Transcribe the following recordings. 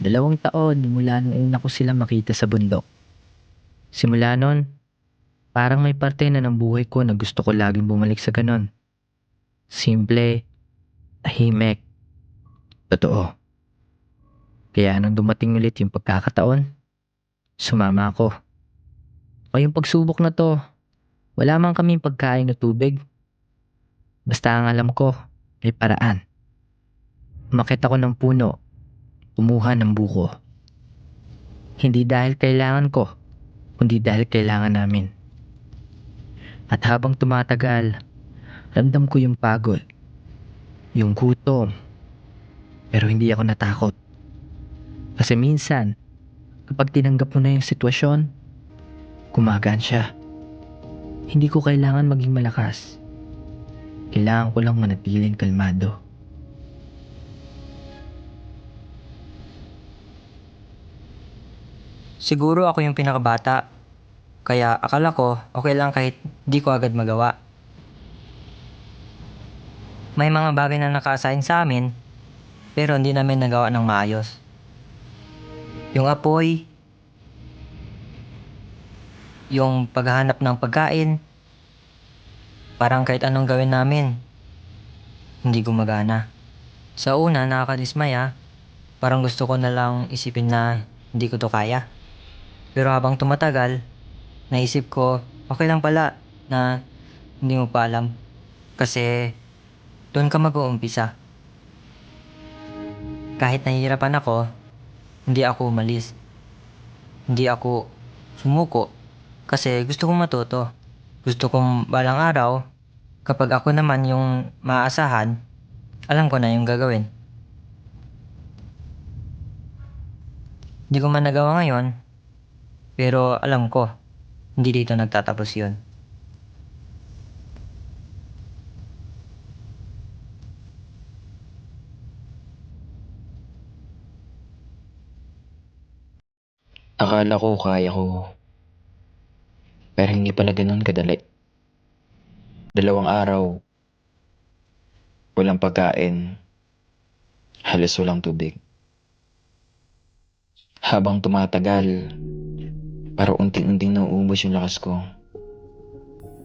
2 taon mula nung una ko sila makita sa bundok. Simula nun, parang may parte na ng buhay ko na gusto ko laging bumalik sa ganon. Simple, tahimik, totoo. Kaya nung dumating ulit yung pagkakataon, sumama ako. O yung pagsubok na to, wala man kaming pagkain o tubig. Basta ang alam ko, may paraan. Umakyat ako ng puno, kumuha ng buko. Hindi dahil kailangan ko, kundi dahil kailangan namin. At habang tumatagal, ramdam ko yung pagod, yung gutom, pero hindi ako natakot. Kasi minsan, kapag tinanggap mo na yung sitwasyon, gumagaan siya. Hindi ko kailangan maging malakas. Kailangan ko lang manatiling kalmado. Siguro ako yung pinakabata, kaya akala ko okay lang kahit di ko agad magawa. May mga bagay na naka-assign sa amin, pero hindi namin nagawa ng maayos. Yung apoy, yung paghahanap ng pagkain, parang kahit anong gawin namin, hindi gumagana. Sa una, nakakadismaya, parang gusto ko na lang isipin na hindi ko to kaya. Pero habang tumatagal, naisip ko, okay lang pala na hindi mo pa alam. Kasi doon ka mag-uumpisa. Kahit nahihirapan ako, hindi ako umalis. Hindi ako sumuko. Kasi gusto kong matuto. Gusto kong balang araw, kapag ako naman yung maaasahan, alam ko na yung gagawin. Hindi ko man nagawa ngayon, pero alam ko, hindi dito nagtatapos yun. Akala ko kaya ko, pero hindi pala ganun kadali. 2 araw, walang pagkain, halos walang tubig. Habang tumatagal, parang unting-unting nauubos yung lakas ko.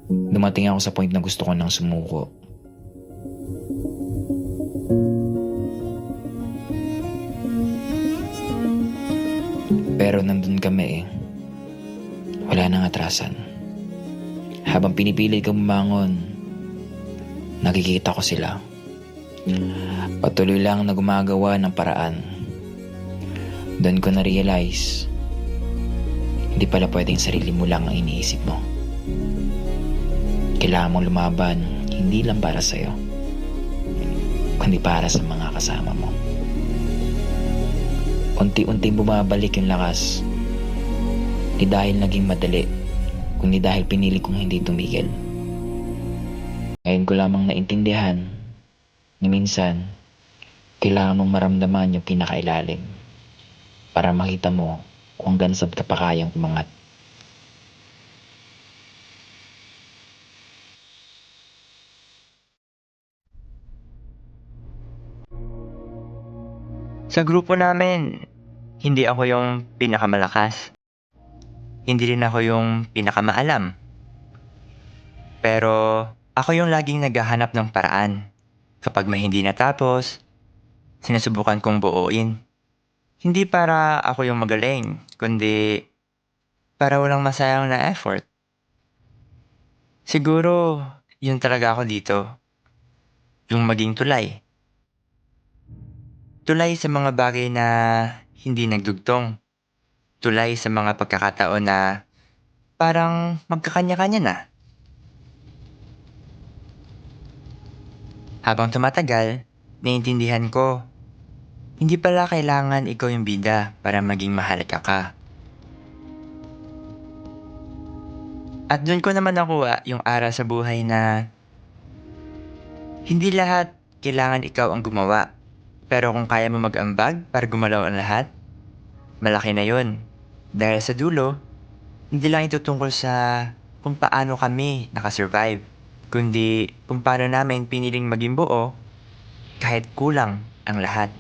Dumating ako sa point na gusto ko nang sumuko. Pero nandun kami eh. Wala nang atrasan. Habang pinipilit kong bumangon, nakikita ko sila. Patuloy lang na gumagawa ng paraan. Doon ko na-realize, hindi pala pwedeng sarili mo lang ang iniisip mo. Kailangan mong lumaban, hindi lang para sa'yo, kundi para sa mga kasama mo. Unti-unting bumabalik yung lakas. Di dahil naging madali, kundi dahil pinili kong hindi tumigil. Ngayon ko lamang naintindihan na minsan, kailangan mong maramdaman yung pinakailalim para makita mo kung hanggang saan ka pa kayang umangat. Sa grupo namin, hindi ako yung pinakamalakas. Hindi rin ako yung pinakamaalam. Pero ako yung laging naghahanap ng paraan. Kapag may hindi natapos, sinusubukan kong buuin. Hindi para ako yung magaling, kundi para walang masayang na effort. Siguro, yun talaga ako dito. Yung maging tulay. Tulay sa mga bagay na hindi nagdugtong. Tulay sa mga pagkakataon na parang magkakanya-kanya na. Habang tumatagal, naiintindihan ko, hindi pala kailangan ikaw yung bida para maging mahalaga ka. At doon ko naman nakuha yung aral sa buhay na hindi lahat kailangan ikaw ang gumawa. Pero kung kaya mo mag-ambag para gumalaw ang lahat, malaki na yun. Dahil sa dulo, hindi lang ito tungkol sa kung paano kami nakasurvive, kundi kung paano namin piniling maging buo kahit kulang ang lahat.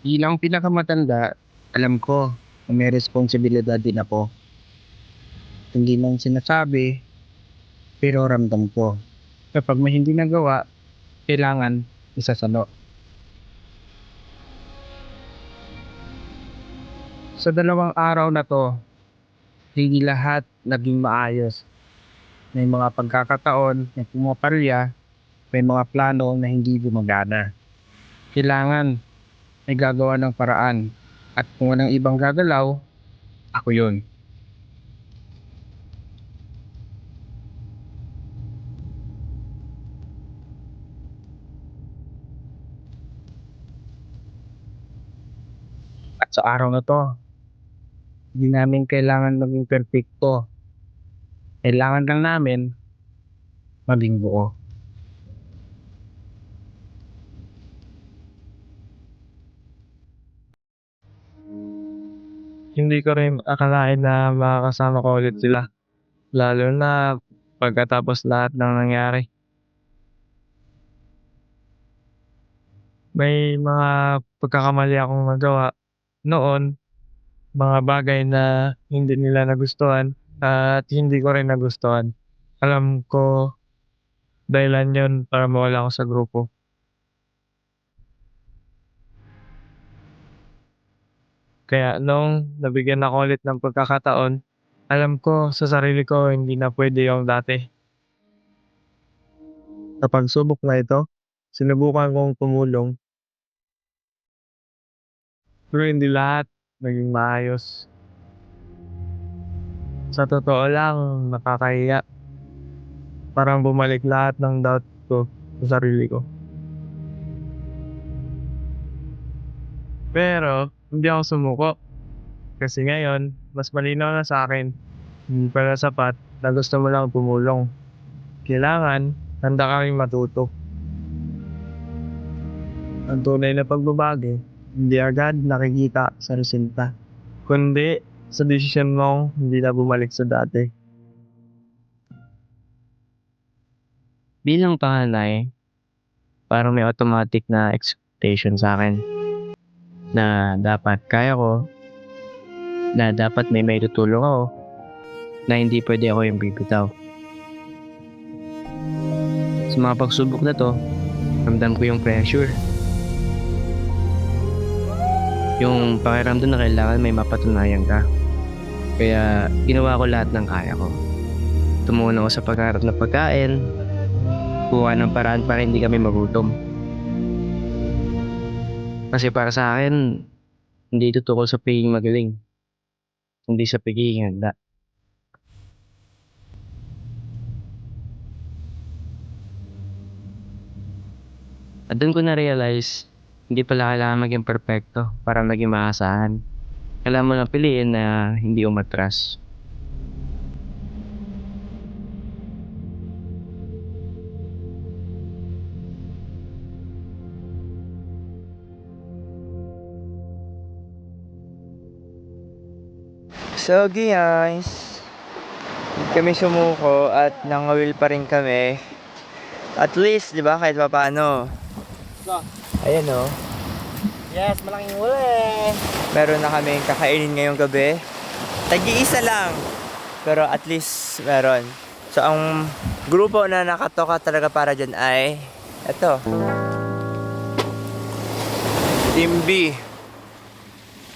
Bilang pinakamatanda, alam ko na may responsibilidad din ako. Hindi man sinasabi, pero ramdam ko. Kapag may hindi nagawa, kailangan isasalo. Sa 2 araw na to, hindi lahat naging maayos. May mga pagkakataon na pumapalya, may mga plano na hindi gumagana. Kailangan may gagawa ng paraan. At kung walang ibang gagalaw, ako yun. At sa araw na to, hindi namin kailangan maging perfecto. Kailangan lang namin maging buo. Hindi ko rin akalain na makakasama ko ulit sila. Lalo na pagkatapos lahat ng nangyari. May mga pagkakamali akong nagawa noon, mga bagay na hindi nila nagustuhan at hindi ko rin nagustuhan. Alam ko dahilan yun para mawala ako sa grupo. Kaya nung nabigyan ako ulit ng pagkakataon, alam ko sa sarili ko hindi na pwede yung dati. Sa pagsubok na ito, sinubukan kong tumulong. Pero hindi lahat naging maayos. Sa totoo lang, nakakahiya. Parang bumalik lahat ng doubt ko sa sarili ko. Pero, hindi ako sumuko. Kasi ngayon, mas malinaw na sa akin, hindi pala sapat na gusto mo lang tumulong. Kailangan, handa ka rin matuto. Ang tunay na pagbabago, hindi agad nakikita sa resulta. Kundi, sa desisyon mong hindi na bumalik sa dati. Bilang panganay, parang may automatic na expectation sa akin na dapat kaya ko, na dapat may tutulong ako, na hindi pwede ako yung bibitaw. Sa mga pagsubok na to, ramdam ko yung pressure. Yung pakiramdam na kailangan may mapatunayan ka. Kaya ginawa ko lahat ng kaya ko. Tumulong ako sa pagharap ng pagkain, kuha ng paraan para hindi kami magutom. Kasi para sa akin, hindi ito tukol sa pagiging magaling, hindi sa pagiging handa. At doon ko na-realize, hindi pala kailangan maging perfecto para maging maasahan. Kailangan mo lang piliin na hindi umatras. So guys, hindi kami sumuko at nangawil pa rin kami. At least, di ba, kahit pa paano. Ayan o. Yes, malaking huli! Meron na kami kakainin ngayong gabi. Tag-iisa lang. Pero at least meron. So ang grupo na nakatoka talaga para dyan ay eto. Team B.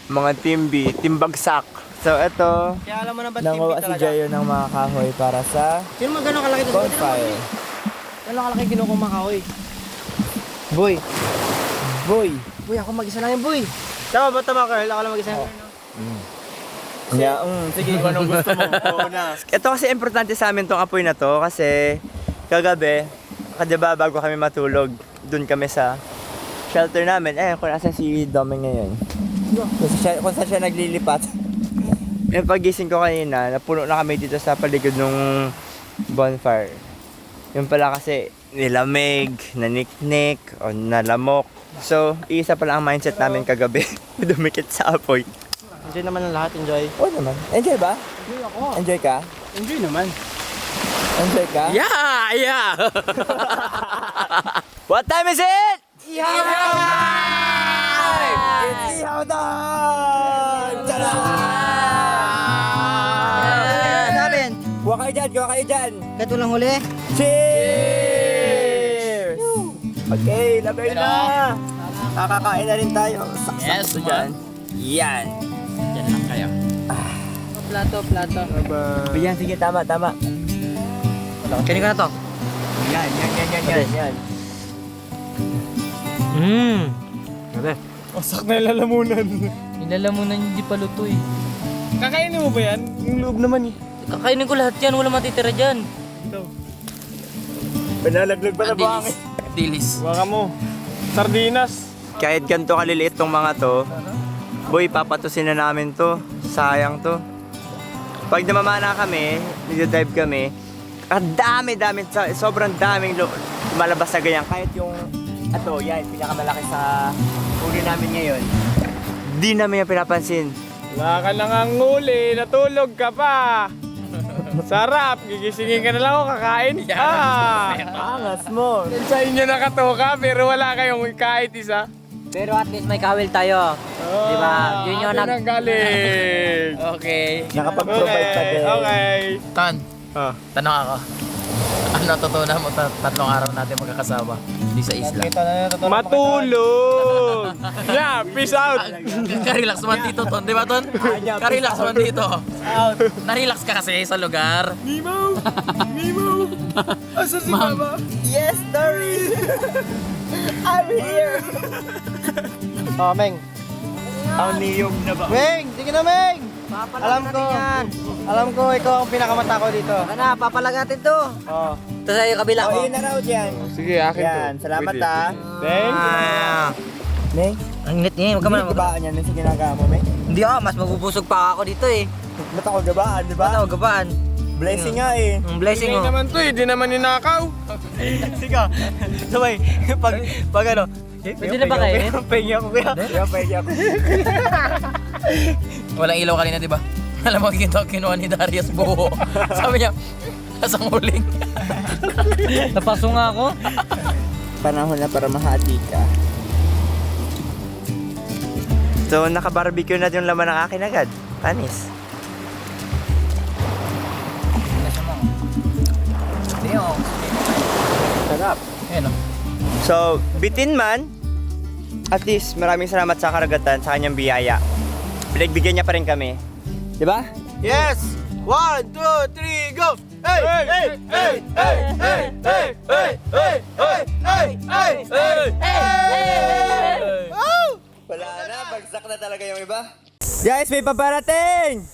Mga Team B. Team Bagsak. So eto. Kaya alam mo na ba Nangawa si Jayo ng mga kahoy para sa Sino man gano'ng kalaki bonfire. Gano'ng kalaki kinukuha makahoy? Boy. Boy. Boy, ako mag-isa lang yung boy. Tama ba tama, Carl? Ako lang mag-isa. Yeah, sige, kung anong gusto mo. Oo na. Ito kasi importante sa amin tong apoy na to kasi kagabi, diba, bago kami matulog, dun kami sa shelter namin. Kung asan si Doming ngayon. Kung saan siya naglilipat. Yung pagising ko kanina, napuno na kami dito sa paligid ng bonfire. Yung pala kasi nilamig, naniknik, o nalamok. So, isa pala ang mindset namin kagabi. Dumikit sa apoy. Enjoy naman ang lahat, enjoy. Oo naman. Enjoy ba? Enjoy ako. Enjoy ka? Enjoy naman. Enjoy ka? Yeah! What time is it? Yeah! It's kayo dyan. Kahit walang huli. Cheers! Okay, labay na. Kakakain na rin tayo. Saksak to dyan. Yan. Diyan lang kayo. Plato. Yan, sige, tama. Kainin ka na to. Yan. Wasak na yung lalamunan. Nilalamunan hindi pa luto eh. Kakainin mo ba yan? Yung loob naman eh. Kakainin ko lahat yan, wala matitira dyan. Pinalaglag pa na bangin. Dilis. Baka mo. Sardinas. Kahit ganito kaliliit tong mga to, boy, papatusin na namin to. Sayang to. Pag namamana kami, nag-dive kami, ang dami, sobrang daming lumalabas na ganyan. Kahit yung, yan, pinakamalaki sa uli namin ngayon. Di namin yung pinapansin. Wala ka lang ang nguli. Natulog ka pa. Sarap. Gigisingin ka na lang ako kakain. Angas mo. Sa inyo nakatoka pero wala kayong kahit isa. Pero at least may kawil tayo. Di ba? Yun yung Atin ang galing. Okay. Nakapag-provide pa din. Okay. Tan, Ah. tanong ako. Ano tutunan mo tatlong araw natin magkakasama? Hindi sa isla. Matulog. Yeah, peace out. Ka-relax man dito, Ton. Di ba, Ton? Ka-relax man dito. Na-relax ka kasi sa lugar. Nemo. Asa si Mama? Yes, Dory! I'm here! Oh, Meng. Ang niyog na ba? Meng! Sige na, Meng! Alam ko, ikaw ang pinakamata ko dito. Ano, papalag natin to. Oh. Ito sa yung kabila ko. Oh, yun na raw dyan. Sige, akin to. Yan, salamat Pwede. ah. Thank you. Neng, Ang init niya, huwag ka hindi man. gabaan yan sa ginagawa mo, Meng. Hindi mas mabubusog pa ako dito eh. Ba't ako gabaan, di ba? Ba't ako gabaan? Blessing nga eh. Ang blessing Hindi mo. naman to eh, di naman ninakaw. Sige, sabay, pag ano, Pwede na ba kayo? Pengi ako kuya. Pengi ako. Walang ilaw kanina, di ba? Alam mo, kinuha ni Darius buo. Sabi niya, asang huling. Napaso nga ako. Panahon na para mahati ka. So, naka-barbecue na yung laman ng akin agad. Panis. Sarap. Ayun o. So, bitin man, at least maraming salamat sa karagatan sa kanyang biyaya. Pinagbigyan niya pa rin kami. Di ba? Yes! 1, 2, 3, go! Hey! Hey! Hey! Hey! Hey! Hey! Hey! Hey! Hey! Hey! Wala na, bagsak na talaga yung iba. Guys, may paparating!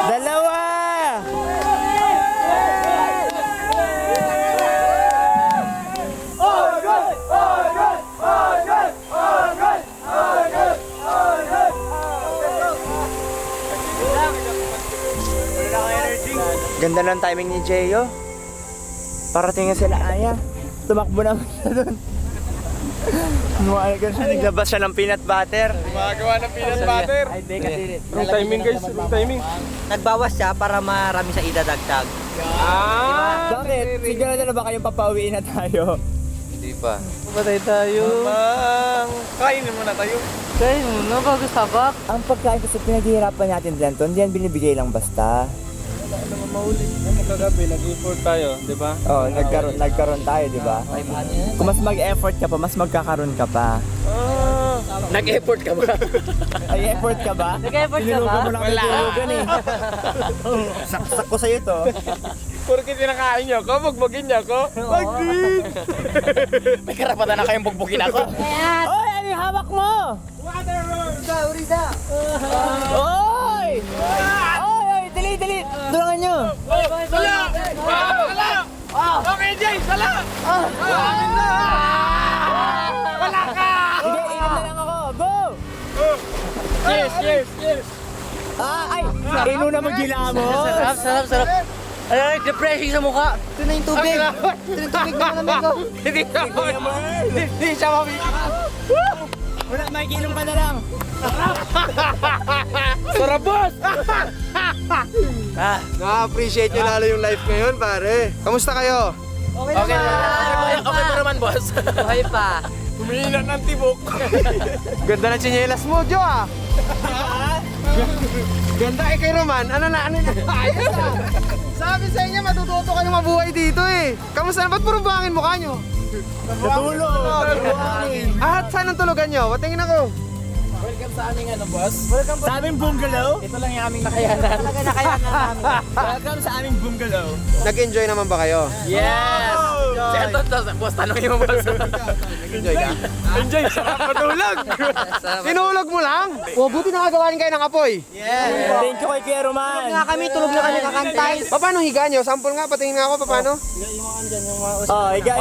Dalawa! Ganda ng timing ni Jeyo. Parating nga sila Aya. Tumakbo naman siya doon. Naglabas siya ng peanut butter. Gumagawa ng peanut butter. Wrong timing guys, wrong timing. Nagbawas siya para marami sa idadagdag. Bakit? Sigurado na ba kayong papauwiin na tayo? Patay tayo. Mang, kainin mo na tayo. Kaya muna bago sabak. Ang pagkain kasi pinaghihirapan natin dyan to, hindi yan binibigay lang basta. Kagabi, nag-effort tayo, di ba? Oh, nagkaroon tayo, di ba? Kung mas mag-effort ka pa, mas magkakaroon ka pa. Nag-effort ka ba? Ay, effort ka ba? Nag-effort ka ba? Tinulugan mo lang ang tinulugan eh. Saksak ko sa'yo to. Porque tinakain niyo ako, bugbugin niyo ako. Bagdit! May karapatan na kayong bugbugin ako. Oy, ano yung hawak mo? Urida! Oy! Oy, dali! Tulungan nyo! Sala! Sala! Okay, Jay! Sala! Amin na! Wala ka! Sige, inom na lang ako. Go! Yes! Ay! Ino na magila mo? Sarap. Ay, depressing sa mukha. Ito na yung tubig. Ito na yung tubig na malamig ko. Hindi siya mamigil. Wala, makikinom ka na lang. Sarap, boss! Na-appreciate nyo lalo yung life ngayon, pare. Kamusta kayo? Okay pa naman, boss. Buhay pa. Humihina ng tibok. Ganda ng tsinelas mo, Jo, ah. Ganda eh kay Roman. Ano na? Ayos ah. Sabi sa inyo, matututo kayo mabuhay dito eh. Kamusta na? Ba't puro buhangin mukha nyo? Natulog. At saan ang tulugan nyo? Patingin ako. Sa aming bungalow? Ito lang yung aming nakayanan. Talaga nakayanan namin. Welcome sa aming bungalow. Nag-enjoy naman ba kayo? Yes! Boss, tanongin mo boss. Enjoy ka? Enjoy sa matulog! Tinulog mo lang? O, buti nakagawain kayo ng apoy. Thank you kay Kuya Roman. Tulog na kami kakantay. Paano higa nyo? Sample nga, patingin nga ako, paano? Oh, higa.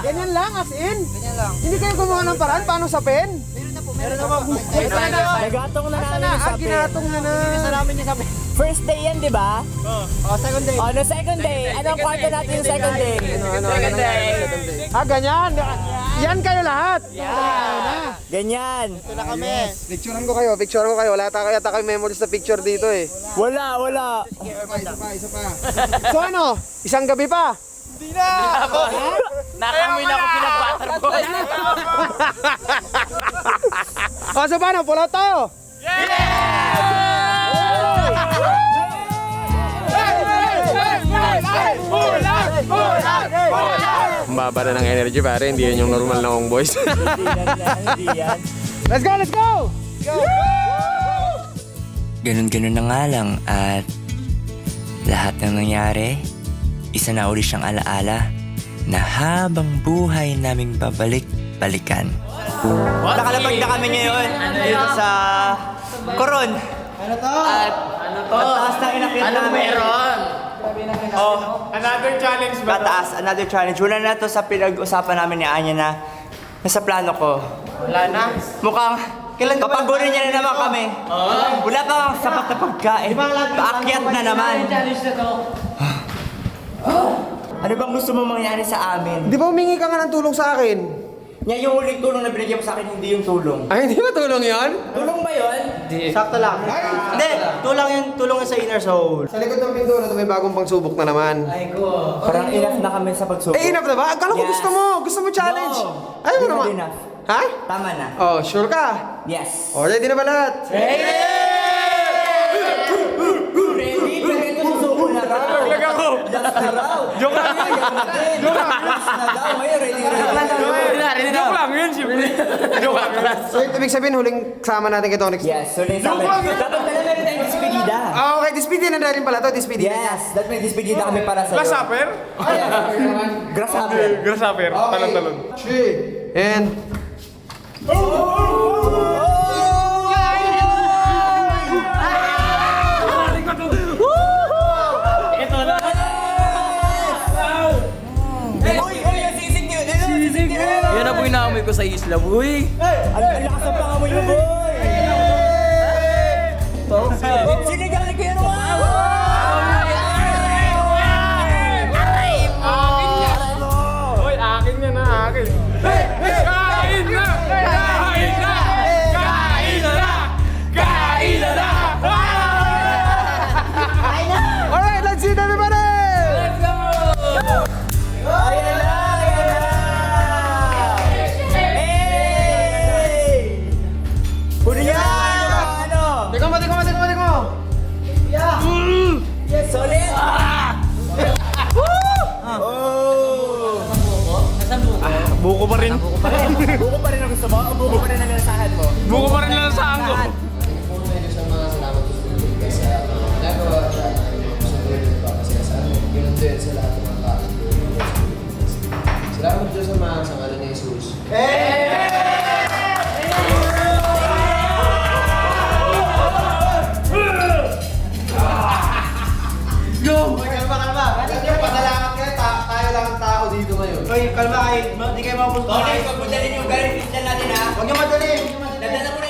Ganyan lang, as in? Ganyan lang. Hindi kayo gumawa ng paraan? Paano sa pen? Nagatong na namin yung sabi. Ginatong na na. First day yan, di ba? Second day. Oh, no second day. Anong kwarto natin yung second day? Second day. Ganyan. Yan kayo lahat. Ganyan. Picturean ko kayo. Wala yata kayo memories sa picture dito eh. Wala. Isa pa. So ano? Isang gabi pa? Nakamoy na ako pinag-butterboy. So paano? Pull out tayo? Ang baba na ng energy pare, hindi yan yung normal na ong boys. Hindi yan. Let's go! Ganun-ganun na nga lang at lahat ng nangyari, isa na uli siyang alaala na habang buhay naming babalik-balikan. Nakalapag na kami ngayon dito sa Coron. At taas na inakyat namin. Another challenge ba? Pataas, another challenge. Wala na to sa pinag-usapan namin ni Anya na nasa plano ko. Wala na? Mukhang papagurin niya na naman kami. Wala pa ang sapat na pagkain. Paakyat na naman. Ano bang gusto mo mangyari sa amin? Di ba humingi ka nga ng tulong sa akin? Yan yung huling tulong na binigyan mo sa akin, hindi yung tulong. Ay, hindi ba tulong yon? Tulong ba yun? Sakto lang. Hindi, tulong yan sa inner soul. Sa likod ng pinto na ito may bagong pangsubok na naman. Parang enough na kami sa pagsubok. Enough na ba? Akala ko Yes. gusto mo challenge. No. Ayaw mo Hindi naman. enough. Ha? Tama na. Oh, sure ka? Yes. Oh, ready na ba lahat? Ready? Pero ito susuko na raw. Naglag ako. Last na raw. Joke lang. Last na daw. Ngayon, ready. Joke lang yun, siyempre. Joke lang. So, ibig sabihin, huling sama natin kay Tonix. Yes, so next time. Dapat pala meron tayong despedida. Okay, despedida na rin pala to, despedida. Yes, dapat may despedida kami para sa'yo. Last supper? Grasshopper. Grasshopper. Talon-talon. 3, and... Yan na po inaamoy ko sa isla, boy. Ang lakas ng pangamoy mo, boy. Sinigang ni Kuya Roman. Hoy, akin yan na, akin. Kain na! Kain na! Kain na! Kain na! Alright, let's see it, everybody! Ayan na! Hey! Huli niya! Ano? Tingnan mo! Solid! Buko pa rin. Buko pa rin ang gusto mo? O buko pa rin ang nasahan mo? Buko pa rin lang sa ko. Salamat Diyos sa mga sa ngalan ni Jesus. Pasalamat kayo, tayo lang ang tao dito ngayon. Hoy, kalma kayo. Hindi kayo mapunta. Okay, pagpadalin yung galing pizza natin ha. Huwag niyo madali. Dadala mo na